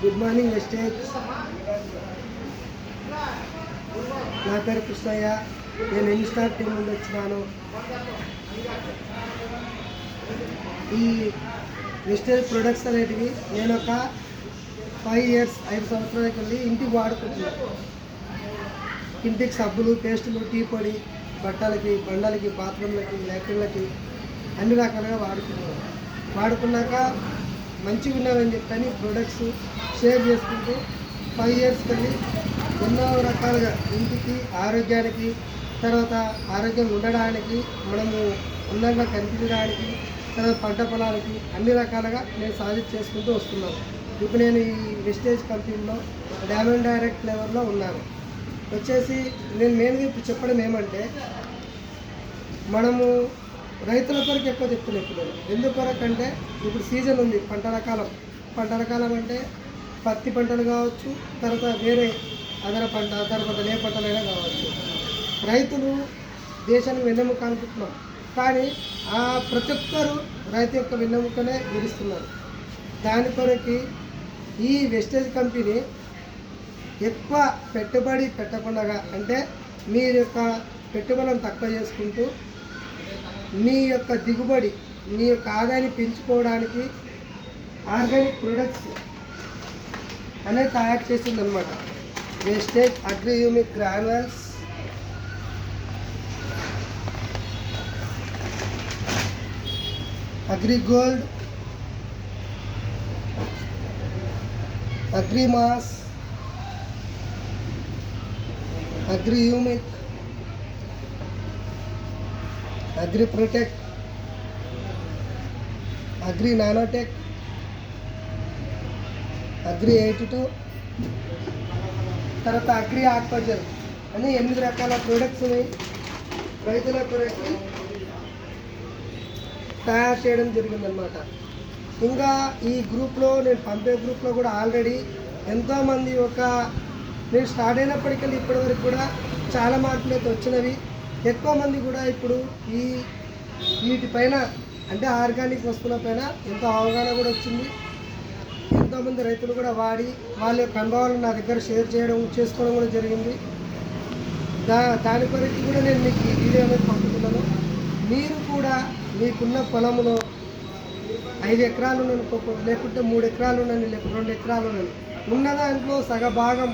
Good morning wastage. నా పేరు కృష్ణయ్య. నేను ఇన్స్టార్ టీం నుండి వచ్చినాను. ఈ వెస్టేజ్ ప్రొడక్ట్స్ అనేటివి నేను ఒక 5 సంవత్సరాలకి వెళ్ళి ఇంటికి వాడుకుంటున్నాను. ఇంటికి సబ్బులు, పేస్టులు, టీ పొడి, బట్టలకి, బండలకి, బాత్రూమ్లకి, లాట్రిన్లకి అన్ని రకాలుగా వాడుకున్నాక మంచిగా ఉన్నామని చెప్పని ప్రొడక్ట్స్ షేర్ చేసుకుంటూ 5 ఇయర్స్కి వెళ్ళి ఎన్నో రకాలుగా ఇంటికి, ఆరోగ్యానికి, తర్వాత ఆరోగ్యంగా ఉండడానికి, మనము అందంగా కనిపించడానికి, తర్వాత పంట పొలాలకి అన్ని రకాలుగా నేను సాధించి చేసుకుంటూ వస్తున్నాను. ఇప్పుడు నేను ఈ వెస్టేజ్ కంపెనీలో డైమండ్ డైరెక్ట్ ఫ్లేవర్లో ఉన్నాను. వచ్చేసి నేను మెయిన్గా ఇప్పుడు చెప్పడం ఏమంటే, మనము రైతుల కొరకు ఎక్కువ చెప్తున్నాను ఇప్పుడు. ఎందుకొరకు అంటే ఇప్పుడు సీజన్ ఉంది, పంట రకాలం అంటే పత్తి పంటలు కావచ్చు, తర్వాత వేరే అదర పంటలు ఏ పంటలైనా కావచ్చు. రైతులు దేశానికి వెన్నెముక అనుకుంటున్నాం, కానీ ప్రతి ఒక్కరు రైతు యొక్క వెన్నెముకనే విడుస్తున్నారు. దాని కొరకు ఈ వెస్టేజ్ కంపెనీ ఎక్కువ పెట్టుబడి పెట్టకుండా, అంటే మీ యొక్క పెట్టుబడులను తక్కువ చేసుకుంటూ మీ యొక్క దిగుబడి, మీ యొక్క ఆదాయాన్ని పెంచుకోవడానికి ఆర్గానిక్ ప్రొడక్ట్స్ అనేది తయారు చేసిందనమాట. Vestige Agri Humic granules, Agri Gold, Agri Mass, Agri Humic, Agri Protect, Agri Nanotech, Agri 82, తర్వాత అగ్రి ఆక్వాజల్ అని 8 రకాల ప్రొడక్ట్స్ని రైతుల కొరకు తయారు చేయడం జరిగిందనమాట. ఇంకా ఈ గ్రూప్లో, నేను పంపే గ్రూప్లో కూడా ఆల్రెడీ ఎంతోమంది నేను స్టార్ట్ అయినప్పటికీ ఇప్పటివరకు కూడా చాలా మార్పులు అయితే వచ్చినవి. ఎక్కువ మంది కూడా ఇప్పుడు వీటిపైన, అంటే ఆర్గానిక్ వస్తువుల పైన ఎంతో అవగాహన కూడా వచ్చింది. ఎంతోమంది రైతులు కూడా వాడి వాళ్ళ యొక్క అనుభవాలను నా దగ్గర షేర్ చేసుకోవడం కూడా జరిగింది. దాని కొరకు కూడా నేను మీకు ఈ వీడియో అనేది పంపుతున్నాను. మీరు కూడా మీకున్న పొలంలో 5 ఎకరాలు లేకుంటే 3 ఎకరాలు ఉన్నాను, లేకుంటే 2 ఎకరాలు ఉన్నాను, ఉన్న దాంట్లో సగభాగం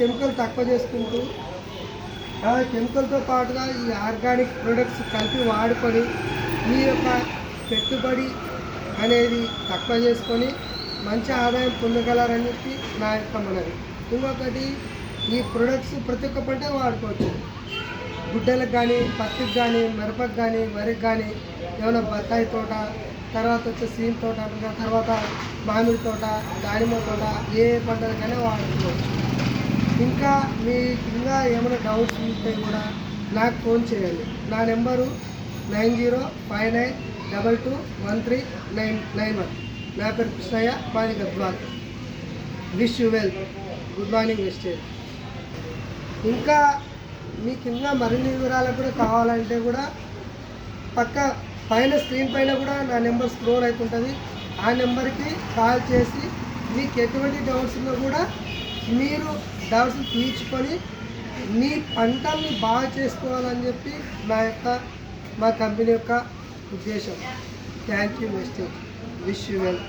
కెమికల్ తక్కువ చేసుకుంటూ ఆ కెమికల్తో పాటుగా ఈ ఆర్గానిక్ ప్రొడక్ట్స్ కలిపి వాడుకొని మీ యొక్క పెట్టుబడి అనేది తక్కువ చేసుకొని మంచి ఆదాయం పొందగలరని చెప్పి నా యొక్క మనవి. ఇంకొకటి, ఈ ప్రొడక్ట్స్ ప్రతి ఒక్క పంట వాడుకోవచ్చు. గుడ్డలకు కానీ, పత్తికి కానీ, మిరపకు కానీ, వరికి కానీ, ఏమైనా బత్తాయి తోట, తర్వాత వచ్చే సీమ్ తోట, తర్వాత మామిడి తోట, దానిమ్మ తోట, ఏ పంటలకైనా వాడుకోవచ్చు. ఇంకా ఇంకా ఏమైనా డౌట్స్ ఉంటే కూడా నాకు ఫోన్ చేయండి. నా నెంబరు 9059221391. నా పేరు కృష్ణయ్య, మాది Gadwal. Wish you well. Good morning Vestige. ఇంకా మీకు ఇంకా మరిన్ని వివరాలకు కూడా కావాలంటే కూడా పైన స్క్రీన్ పైన కూడా నా నెంబర్ స్క్రోల్ అవుతుంటుంది. ఆ నెంబర్కి కాల్ చేసి మీకు ఎటువంటి డౌట్స్ ఉన్నా కూడా మీరు డౌట్స్ తీర్చుకొని మీ పంటల్ని బాగా చేసుకోవాలని చెప్పి మా కంపెనీ యొక్క ఉద్దేశం. Thank you Vestige. Wish you well.